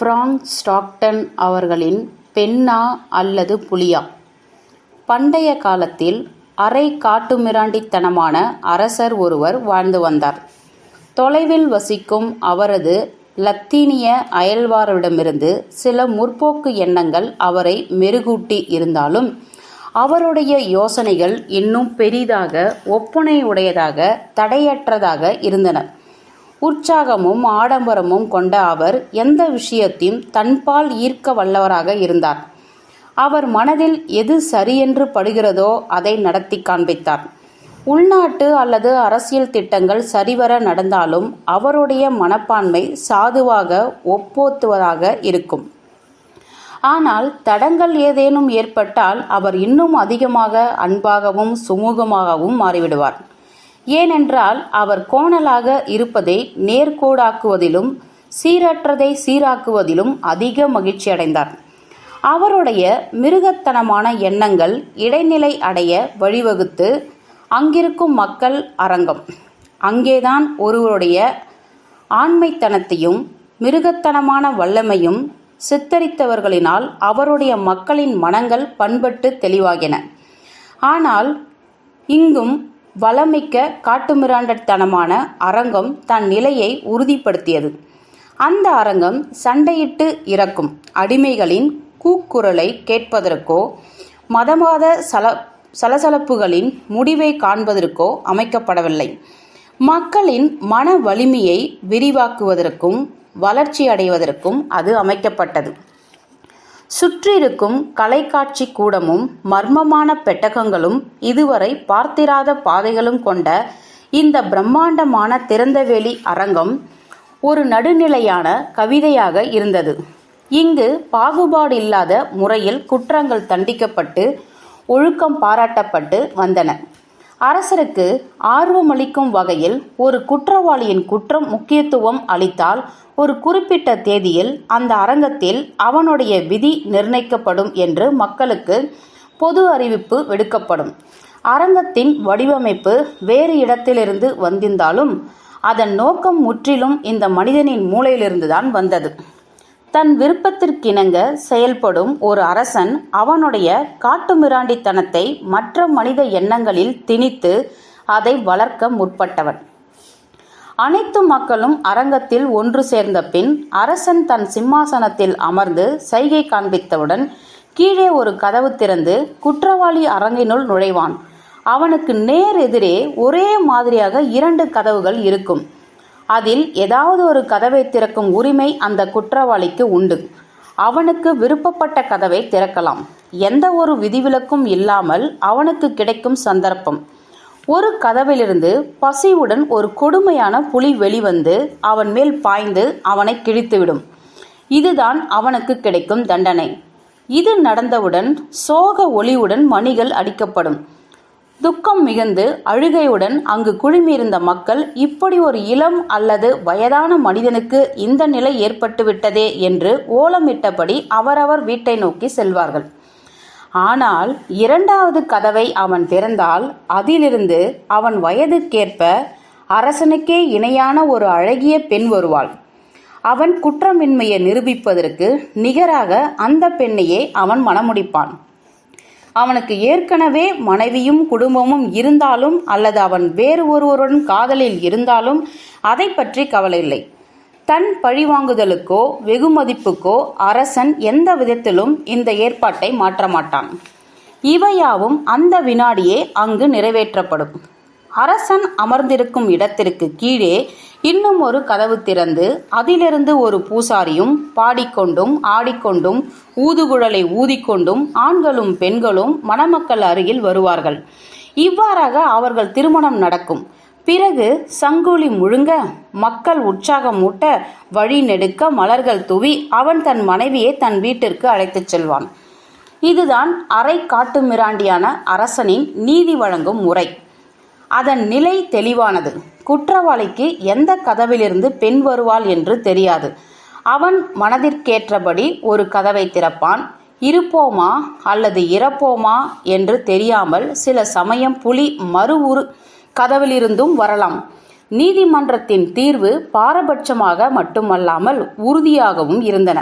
Prank Stockton அவர்களின் பெண்ணா அல்லது புலியா? பண்டைய காலத்தில் அரை காட்டுமிராண்டித்தனமான அரசர் ஒருவர் வாழ்ந்து வந்தார். தொலைவில் வசிக்கும் அவரது லத்தீனிய அயல்வாரிடமிருந்து சில முற்போக்கு எண்ணங்கள் அவரை மெருகூட்டி இருந்தாலும் அவருடைய யோசனைகள் இன்னும் பெரிதாக, ஒப்புனையுடையதாக, தடையற்றதாக இருந்தன. உற்சாகமும் ஆடம்பரமும் கொண்ட அவர் எந்த விஷயத்தையும் தன்பால் ஈர்க்க வல்லவராக இருந்தார். அவர் மனதில் எது சரியென்று படுகிறதோ அதை நடத்தி காண்பித்தார். உள்நாட்டு அல்லது அரசியல் திட்டங்கள் சரிவர நடந்தாலும் அவருடைய மனப்பான்மை சாதுவாக, ஒப்போத்துவதாக இருக்கும். ஆனால் தடங்கள் ஏதேனும் ஏற்பட்டால் அவர் இன்னும் அதிகமாக அன்பாகவும் சுமூகமாகவும் மாறிவிடுவார். ஏனென்றால் அவர் கோணலாக இருப்பதை நேர்கோடாக்குவதிலும் சீரற்றதை சீராக்குவதிலும் அதிக மகிழ்ச்சி அடைந்தார். அவருடைய மிருகத்தனமான எண்ணங்கள் இடைநிலை அடைய வழிவகுத்து அங்கிருக்கும் மக்கள் அரங்கம். அங்கேதான் ஒருவருடைய ஆண்மைத்தனத்தையும் மிருகத்தனமான வல்லமையும் சித்தரித்தவர்களினால் அவருடைய மக்களின் மனங்கள் பண்பட்டு தெளிவாகின. ஆனால் இங்கும் வளமிக்க காட்டுமிராண்டத்தனமான அரங்கம் தன் நிலையை உறுதிப்படுத்தியது. அந்த அரங்கம் சண்டையிட்டு இறக்கும் அடிமைகளின் கூக்குரலை கேட்பதற்கோ மதவாத சலசலப்புகளின் முடிவை காண்பதற்கோ அமைக்கப்படவில்லை. மக்களின் மன வலிமையை விரிவாக்குவதற்கும் வளர்ச்சி அடைவதற்கும் அது அமைக்கப்பட்டது. சுற்றிருக்கும் கலைக்காட்சி கூடமும் மர்மமான பெட்டகங்களும் இதுவரை பார்த்திராத பாதைகளும் கொண்ட இந்த பிரம்மாண்டமான திறந்தவெளி அரங்கம் ஒரு நடுநிலையான கவிதையாக இருந்தது. இங்கு பாகுபாடு இல்லாத முறையில் குற்றங்கள் தண்டிக்கப்பட்டு ஒழுக்கம் பாராட்டப்பட்டு வந்தன. அரசருக்கு ஆர்வமளிக்கும் வகையில் ஒரு குற்றவாளியின் குற்றம் முக்கியத்துவம் அளித்தால் ஒரு குறிப்பிட்ட தேதியில் அந்த அரங்கத்தில் அவனுடைய விதி நிர்ணயிக்கப்படும் என்று மக்களுக்கு பொது அறிவிப்பு விடுக்கப்படும். அரங்கத்தின் வடிவமைப்பு வேறு இடத்திலிருந்து வந்திருந்தாலும் அதன் நோக்கம் முற்றிலும் இந்த மனிதனின் மூளையிலிருந்துதான் வந்தது. தன் விருப்பத்திற்கிணங்க செயல்படும் ஒரு அரசன் அவனுடைய காட்டுமிராண்டித்தனத்தை மற்ற மனித எண்ணங்களில் திணித்து அதை வளர்க்க முற்பட்டவன். அனைத்து மக்களும் அரங்கத்தில் ஒன்று சேர்ந்த பின் அரசன் தன் சிம்மாசனத்தில் அமர்ந்து சைகை காண்பித்தவுடன் கீழே ஒரு கதவு திறந்து குற்றவாளி அரங்கினுள் நுழைவான். அவனுக்கு நேர் எதிரே ஒரே மாதிரியாக 2 கதவுகள் இருக்கும். அதில் ஏதாவது ஒரு கதவை திறக்கும் உரிமை அந்த குற்றவாளிக்கு உண்டு. அவனுக்கு விருப்பப்பட்ட கதவை திறக்கலாம். எந்த ஒரு விதிவிலக்கும் இல்லாமல் அவனுக்கு கிடைக்கும் சந்தர்ப்பம். ஒரு கதவிலிருந்து பசியுடன் ஒரு கொடுமையான புலி வெளிவந்து அவன் மேல் பாய்ந்து அவனை கிழித்துவிடும். இதுதான் அவனுக்கு கிடைக்கும் தண்டனை. இது நடந்தவுடன் சோக ஒளியுடன் மணிகள் அடிக்கப்படும். துக்கம் மிகுந்து அழுகையுடன் அங்கு குழுமியிருந்த மக்கள் இப்படி ஒரு இளம் அல்லது வயதான மனிதனுக்கு இந்த நிலை ஏற்பட்டுவிட்டதே என்று ஓலமிட்டபடி அவரவர் வீட்டை நோக்கி செல்வார்கள். ஆனால் 2வது கதவை அவன் திறந்தால் அதிலிருந்து அவன் வயதுக்கேற்ப அரசனுக்கே இணையான ஒரு அழகிய பெண் வருவாள். அவன் குற்றமின்மையை நிரூபிப்பதற்கு நிகராக அந்த பெண்ணையே அவன் மணமுடிப்பான். அவனுக்கு ஏற்கனவே மனைவியும் குடும்பமும் இருந்தாலும் அல்லது அவன் வேறு ஒருவருடன் காதலில் இருந்தாலும் அதை பற்றி கவலை இல்லை. தன் பழிவாங்குதலுக்கோ வெகுமதிப்புக்கோ அரசன் எந்த விதத்திலும் இந்த ஏற்பாட்டை மாற்றமாட்டான். இவையாவும் அந்த வினாடியே அங்கு நிறைவேற்றப்படும். அரசன் அமர்ந்திருக்கும் இடத்திற்கு கீழே இன்னும் ஒரு கதவு திறந்து அதிலிருந்து ஒரு பூசாரியும் பாடிக்கொண்டும் ஆடிக்கொண்டும் ஊதுகுழலை ஊதிக்கொண்டும் ஆண்களும் பெண்களும் மணமக்கள் அருகில் வருவார்கள். இவ்வாறாக அவர்கள் திருமணம் நடக்கும். பிறகு சங்கொலி முழுங்க, மக்கள் உற்சாகம் மூட்ட, வழி நெடுக்க மலர்கள் தூவி அவன் தன் மனைவியை தன் வீட்டிற்கு அழைத்துச் செல்வான். இதுதான் அரை காட்டுமிராண்டியான அரசனின் நீதி வழங்கும் முறை. அதன் நிலை தெளிவானது. குற்றவாளிக்கு எந்த கதவிலிருந்து பெண் வருவாள் என்று தெரியாது. அவன் மனதிற்கேற்றபடி ஒரு கதவை திறப்பான். இருப்போமா அல்லது இறப்போமா என்று தெரியாமல் சில சமயம் புலி மறு கதவிலிருந்தும் வரலாம். நீதிமன்றத்தின் தீர்வு பாரபட்சமாக மட்டுமல்லாமல் உறுதியாகவும் இருந்தன.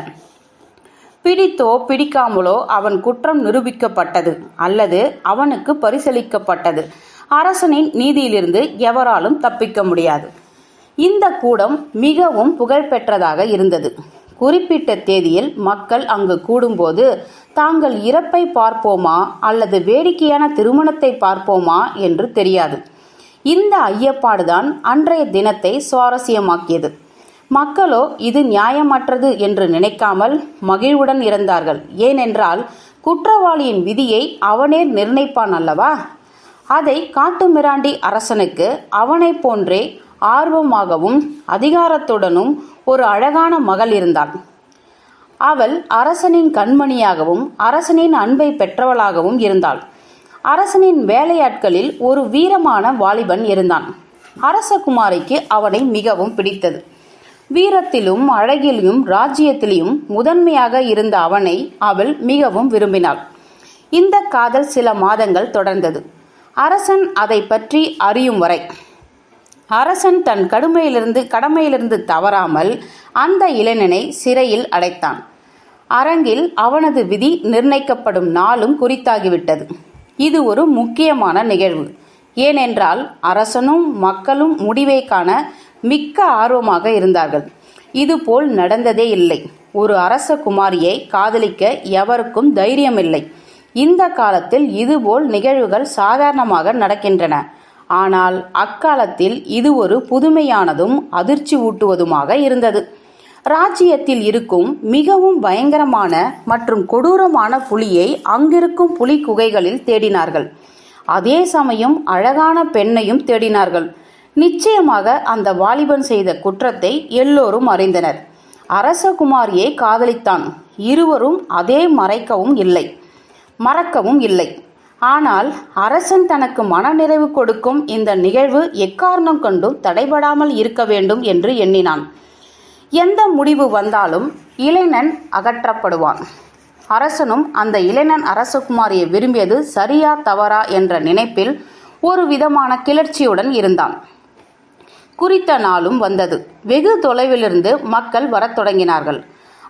பிடித்தோ பிடிக்காமலோ அவன் குற்றம் நிரூபிக்கப்பட்டது அல்லது அவனுக்கு பரிசளிக்கப்பட்டது. அரசனின் நீதியிலிருந்து எவராலும் தப்பிக்க முடியாது. இந்த கூடம் மிகவும் புகழ்பெற்றதாக இருந்தது. குறிப்பிட்ட தேதியில் மக்கள் அங்கு கூடும்போது தாங்கள் இறப்பை பார்ப்போமா அல்லது வேடிக்கையான திருமணத்தை பார்ப்போமா என்று தெரியாது. இந்த ஐயப்பாடுதான் அன்றைய தினத்தை சுவாரஸ்யமாக்கியது. மக்களோ இது நியாயமற்றது என்று நினைக்காமல் மகிழ்வுடன் இருந்தார்கள். ஏனென்றால் குற்றவாளியின் விதியை அவனே நிர்ணயிப்பான் அல்லவா. அதை காட்டுமிராண்டி அரசனுக்கு அவனை போன்றே ஆர்வமாகவும் அதிகாரத்துடனும் ஒரு அழகான மகள் இருந்தாள். அவள் அரசனின் கண்மணியாகவும் அரசனின் அன்பை பெற்றவளாகவும் இருந்தாள். அரசனின் வேலையாட்களில் ஒரு வீரமான வாலிபன் இருந்தான். அரசகுமாரிக்கு அவனை மிகவும் பிடித்தது. வீரத்திலும் அழகிலும் ராஜ்யத்திலும் முதன்மையாக இருந்த அவனை அவள் மிகவும் விரும்பினாள். இந்த காதல் சில மாதங்கள் தொடர்ந்தது. அரசன் அதை பற்றி அறியும் வரை அரசன் தன் கடமையிலிருந்து தவறாமல் அந்த இளைஞனை சிறையில் அடைத்தான். அரங்கில் அவனது விதி நிர்ணயிக்கப்படும் நாளும் குறித்தாகிவிட்டது. இது ஒரு முக்கியமான நிகழ்வு. ஏனென்றால் அரசனும் மக்களும் முடிவை காண மிக்க ஆர்வமாக இருந்தார்கள். இதுபோல் நடந்ததே இல்லை. ஒரு அரச குமாரியை காதலிக்க எவருக்கும் தைரியமில்லை. இந்த காலத்தில் இதுபோல் நிகழ்வுகள் சாதாரணமாக நடக்கின்றன. ஆனால் அக்காலத்தில் இது ஒரு புதுமையானதும் அதிர்ச்சி ஊட்டுவதுமாக இருந்தது. ராஜ்யத்தில் இருக்கும் மிகவும் பயங்கரமான மற்றும் கொடூரமான புலியை அங்கிருக்கும் புலி குகைகளில் தேடினார்கள். அதே சமயம் அழகான பெண்ணையும் தேடினார்கள். நிச்சயமாக அந்த வாலிபன் செய்த குற்றத்தை எல்லோரும் அறிந்தனர். அரசகுமாரியை காதலித்தான். இருவரும் அதே மறக்கவும் இல்லை. ஆனால் அரசன் தனக்கு மனநிறைவு கொடுக்கும் இந்த நிகழ்வு எக்காரணம் கொண்டும் தடைபடாமல் இருக்க வேண்டும் என்று எண்ணினான். எந்த முடிவு வந்தாலும் இளைஞன் அகற்றப்படுவான். அரசனும் அந்த இளைஞன் அரசகுமாரியை விரும்பியது சரியா தவறா என்ற நினைப்பில் ஒரு விதமான கிளர்ச்சியுடன் இருந்தான். குறித்த நாளும் வந்தது. வெகு தொலைவிலிருந்து மக்கள் வரத் தொடங்கினார்கள்.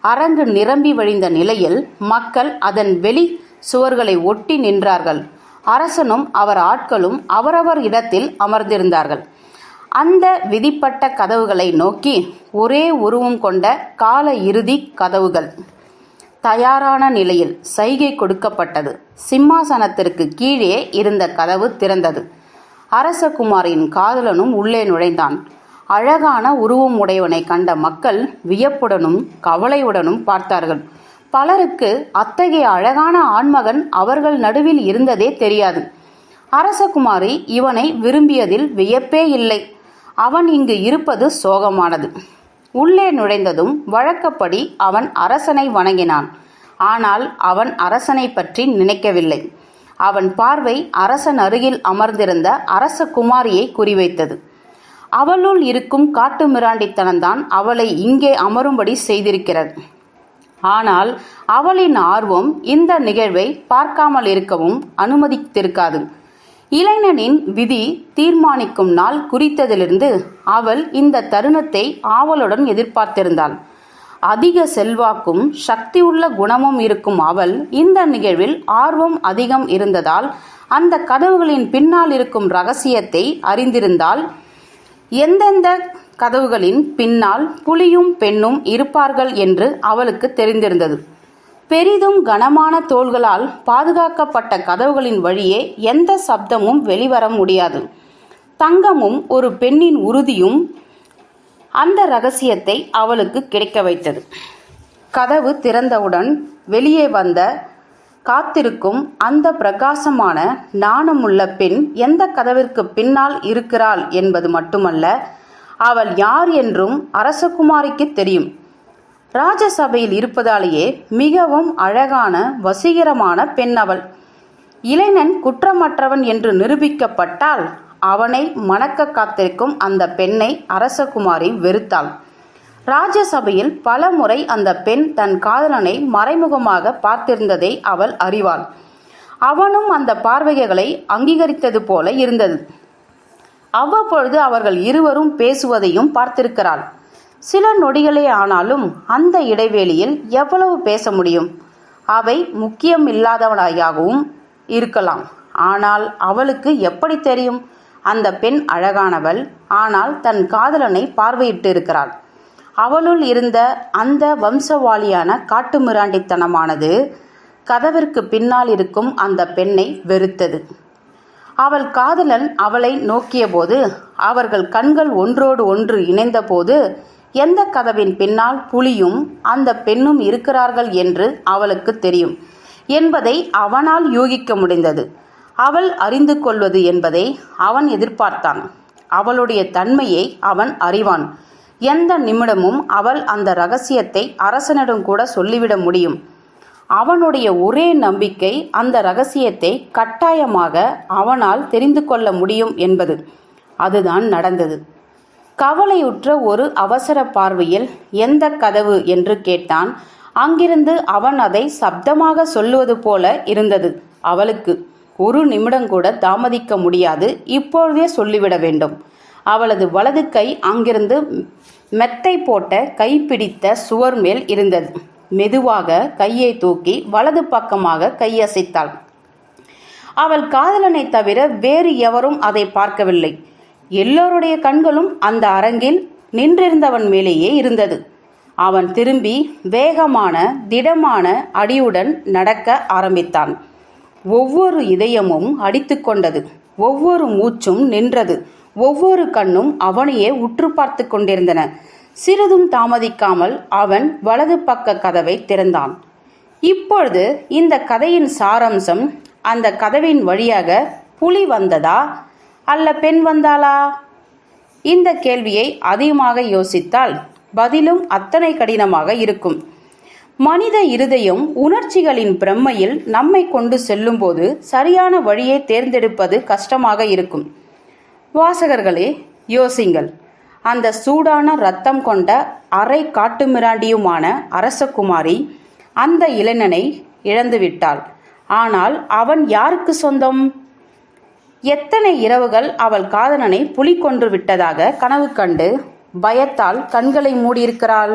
அரங்கு நிரம்பி வழிந்த நிலையில் மக்கள் அதன் வெளி சுவர்களை ஒட்டி நின்றார்கள். அரசனும் அவர் ஆட்களும் அவரவர் இடத்தில் அமர்ந்திருந்தார்கள். அந்த விதிப்பட்ட கதவுகளை நோக்கி ஒரே உருவம் கொண்ட கால இறுதி கதவுகள் தயாரான நிலையில் சைகை கொடுக்கப்பட்டது. சிம்மாசனத்திற்கு கீழே இருந்த கதவு திறந்தது. அரசகுமாரியின் காதலனும் உள்ளே நுழைந்தான். அழகான உருவம் உடையவனை கண்ட மக்கள் வியப்புடனும் கவலையுடனும் பார்த்தார்கள். பலருக்கு அத்தகைய அழகான ஆண்மகன் அவர்கள் நடுவில் இருந்ததே தெரியாது. அரசகுமாரி இவனை விரும்பியதில் வியப்பே இல்லை. அவன் இங்கு இருப்பது சோகமானது. உள்ளே நுழைந்ததும் வழக்கப்படி அவன் அரசனை வணங்கினான். ஆனால் அவன் அரசனை பற்றி நினைக்கவில்லை. அவன் பார்வை அரசன் அருகில் அமர்ந்திருந்த அரசகுமாரியை குறிவைத்தது. அவளுள் இருக்கும் காட்டு மிராண்டித்தனம்தான் அவளை இங்கே அமரும்படி செய்திருக்கிறது. ஆனால் அவளின் ஆர்வம் இந்த நிகழ்வை பார்க்காமல் இருக்கவும் அனுமதித்திருக்காது. இளைஞனின் விதி தீர்மானிக்கும் நாள் குறித்ததிலிருந்து அவள் இந்த தருணத்தை ஆவலுடன் எதிர்பார்த்திருந்தாள். அதிக செல்வாக்கும் சக்தியுள்ள குணமும் இருக்கும் அவள் இந்த நிகழ்வில் ஆர்வம் அதிகம் இருந்ததால் அந்த கதவுகளின் பின்னால் இருக்கும் இரகசியத்தை அறிந்திருந்தால் எந்தெந்த கதவுகளின் பின்னால் புலியும் பெண்ணும் இருப்பார்கள் என்று அவளுக்கு தெரிந்திருந்தது. பெரிதும் கனமான தோள்களால் பாதுகாக்கப்பட்ட கதவுகளின் வழியே எந்த சப்தமும் வெளிவர முடியாது. தங்கமும் ஒரு பெண்ணின் உறுதியும் அந்த இரகசியத்தை அவளுக்கு கிடைக்க வைத்தது. கதவு திறந்தவுடன் வெளியே வந்த காத்திருக்கும் அந்த பிரகாசமான நாணமுள்ள பெண் எந்த கதவிற்கு பின்னால் இருக்கிறாள் என்பது மட்டுமல்ல, அவள் யார் என்றும் அரசகுமாரிக்கு தெரியும். ராஜசபையில் இருப்பதாலேயே மிகவும் அழகான வசீகரமான பெண் அவள். இளைஞன் குற்றமற்றவன் என்று நிரூபிக்கப்பட்டால் அவனை மணக்க காத்திருக்கும் அந்த பெண்ணை அரசகுமாரி வெறுத்தாள். ராஜசபையில் பல முறை அந்த பெண் தன் காதலனை மறைமுகமாக பார்த்திருந்ததை அவள் அறிவாள். அவனும் அந்த பார்வைகளை அங்கீகரித்தது போல இருந்தது. அவ்வப்பொழுது அவர்கள் இருவரும் பேசுவதையும் பார்த்திருக்கிறாள். சில நொடிகளே ஆனாலும் அந்த இடைவேளையில் எவ்வளவு பேச முடியும்? அவை முக்கியமில்லாதவனாகவும் இருக்கலாம். ஆனால் அவளுக்கு எப்படி தெரியும்? அந்த பெண் அழகானவள். ஆனால் தன் காதலனை பார்வையிட்டு இருக்கிறாள். அவளுள் இருந்த அந்த வம்சவாளியான காட்டுமிராண்டித்தனமானது கதவிற்கு பின்னால் இருக்கும் அந்த பெண்ணை வெறுத்தது. அவள் காதலன் அவளை நோக்கியபோது, அவர்கள் கண்கள் ஒன்றோடு ஒன்று இணைந்தபோது, எந்த கதவின் பின்னால் புலியும் அந்த பெண்ணும் இருக்கிறார்கள் என்று அவளுக்கு தெரியும் என்பதை அவனால் யூகிக்க முடிந்தது. அவள் அறிந்து கொள்வது என்பதை அவன் எதிர்பார்த்தான். அவளுடைய தன்மையை அவன் அறிவான். எந்த நிமிடமும் அவள் அந்த இரகசியத்தை அரசனிடம் கூட சொல்லிவிட முடியும். அவனுடைய ஒரே நம்பிக்கை அந்த இரகசியத்தை கட்டாயமாக அவனால் தெரிந்து கொள்ள முடியும் என்பது. அதுதான் நடந்தது. கவலையுற்ற ஒரு அவசர பார்வையில் எந்த கதவு என்று கேட்டான். அங்கிருந்து அவன் அதை சப்தமாக சொல்லுவது போல இருந்தது அவளுக்கு. ஒரு நிமிடங்கூட தாமதிக்க முடியாது. இப்பொழுதே சொல்லிவிட வேண்டும். அவளது வலது கை அங்கிருந்து மெத்தை போட்ட கைப்பிடித்த சுவர் மேல் இருந்தது. மெதுவாக கையை தூக்கி வலது பக்கமாக கையசைத்தாள். அவள் காதலனை தவிர வேறு எவரும் அதை பார்க்கவில்லை. எல்லோருடைய கண்களும் அந்த அரங்கில் நின்றிருந்தவன் மேலேயே இருந்தது. அவன் திரும்பி வேகமான திடமான அடியுடன் நடக்க ஆரம்பித்தான். ஒவ்வொரு இதயமும் அடித்து கொண்டது. ஒவ்வொரு மூச்சும் நின்றது. ஒவ்வொரு கண்ணும் அவனையே உற்று பார்த்து கொண்டிருந்தன. சிறிதும் தாமதிக்காமல் அவன் வலது பக்க கதவை திறந்தான். இப்பொழுது இந்த கதையின் சாராம்சம், அந்த கதவின் வழியாக புலி வந்ததா அல்ல பெண் வந்தாளா? இந்த கேள்வியை அதிகமாக யோசித்தால் பதிலும் அத்தனை கடினமாக இருக்கும். மனித இருதயம் உணர்ச்சிகளின் பிரம்மையில் நம்மை கொண்டு செல்லும்போது சரியான வழியை தேர்ந்தெடுப்பது கஷ்டமாக இருக்கும். வாசகர்களே, யோசிங்கள். அந்த சூடான இரத்தம் கொண்ட அரை காட்டுமிராண்டியுமான அரசகுமாரி அந்த இளைஞனை இழந்துவிட்டாள். ஆனால் அவன் யாருக்கு சொந்தம்? எத்தனை இரவுகள் அவள் காதலனை புலி கொன்று விட்டதாக கனவு கண்டு பயத்தால் கண்களை மூடியிருக்கிறாள்.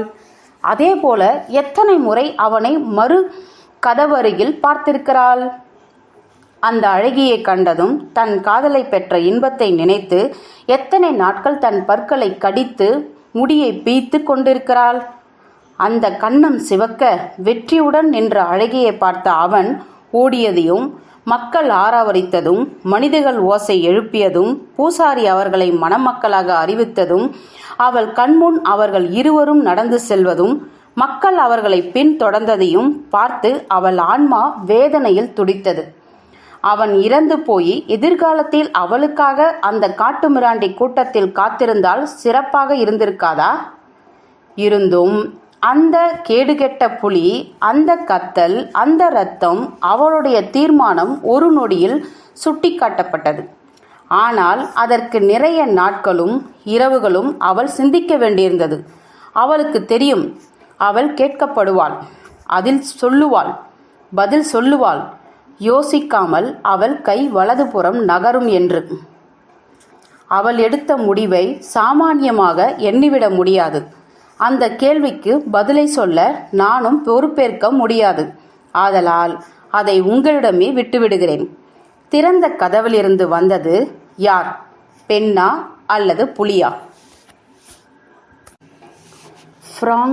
அதேபோல எத்தனை முறை அவனை மறு கதவருகில் பார்த்திருக்கிறாள். அந்த அழகியை கண்டதும் தன் காதலை பெற்ற இன்பத்தை நினைத்து எத்தனை நாட்கள் தன் பற்களை கடித்து முடியை பீய்த்து கொண்டிருக்கிறாள். அந்த கன்னம் சிவக்க வெற்றியுடன் நின்ற அழகியை பார்த்த அவன் ஓடியதையும், மக்கள் ஆரவரித்ததும், மனிதர்கள் ஓசை எழுப்பியதும், பூசாரி அவர்களை மணமக்களாக அறிவித்ததும், அவள் கண்முன் அவர்கள் இருவரும் நடந்து செல்வதும், மக்கள் அவர்களை பின் தொடர்ந்ததையும் பார்த்து அவள் ஆன்மா வேதனையில் துடித்தது. அவன் இறந்து போய் எதிர்காலத்தில் அவளுக்காக அந்த காட்டுமிராண்டி கூட்டத்தில் காத்திருந்தால் சிறப்பாக இருந்திருக்காதா? இருந்தும் அந்த கேடுகெட்ட புலி, அந்த கத்தல், அந்த இரத்தம், அவளுடைய தீர்மானம் ஒரு நொடியில் சுட்டி காட்டப்பட்டது. ஆனால் அதற்கு நிறைய நாட்களும் இரவுகளும் அவள் சிந்திக்க வேண்டியிருந்தது. அவளுக்கு தெரியும், அவள் கேட்கப்படுவாள், அதில் சொல்லுவாள், பதில் சொல்லுவாள். யோசிக்காமல் அவள் கை வலதுபுறம் நகரும் என்று. அவள் எடுத்த முடிவை சாமானியமாக எண்ணிவிட முடியாது. அந்த கேள்விக்கு பதிலை சொல்ல நானும் பொறுப்பேற்க முடியாது. ஆதலால் அதை உங்களிடமே விட்டுவிடுகிறேன். திறந்த கதவிலிருந்து வந்தது யார்? பெண்ணா அல்லது புலியா?